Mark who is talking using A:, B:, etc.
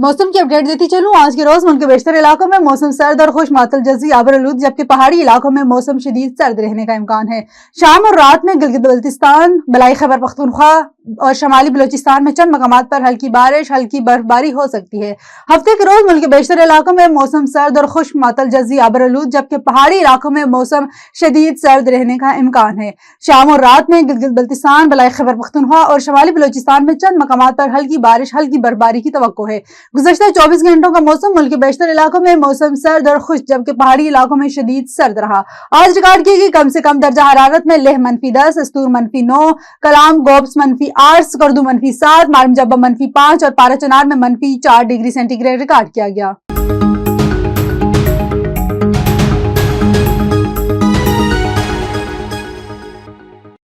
A: मौसम की अपडेट देती चलूं। आज के रोज मुल्क के बेशतर इलाकों में मौसम सर्द और खुश मातल जजी आबरआलूद, जबकि पहाड़ी इलाकों में मौसम शदीद सर्द रहने का इम्कान है। शाम और रात में गिलगित बल्तिस्तान, बलाई खैबर पख्तूनख्वा और शमाली बलोचिस्तान में चंद मकामात पर हल्की बारिश, हल्की बर्फबारी हो सकती है। हफ्ते के रोज मुल्क के बेशतर इलाकों में मौसम सर्द और खुश मातल जजी आबरआलूद, जबकि पहाड़ी इलाकों में मौसम शदीद सर्द रहने का इम्कान है। शाम और रात में गिलगित बल्तिस्तान, बलाई खैबर पख्तूनख्वा और शमाली बलोचिस्तान में चंद मकामात पर हल्की बारिश, हल्की बर्फबारी की तवक्को है। गुज़श्ता 24 घंटों का मौसम मुल्क के बेशतर इलाकों में मौसम सर्द और खुश, जबकि पहाड़ी इलाकों में शदीद सर्द रहा। आज रिकॉर्ड की गई कम से कम दर्जा हरारत में लेह -10, अस्तूर -9, कलाम गोब्स -8, स्कर्दू -7, मारम जब्बा -5 और पारा चनार में -4 डिग्री सेंटीग्रेड रिकॉर्ड किया गया।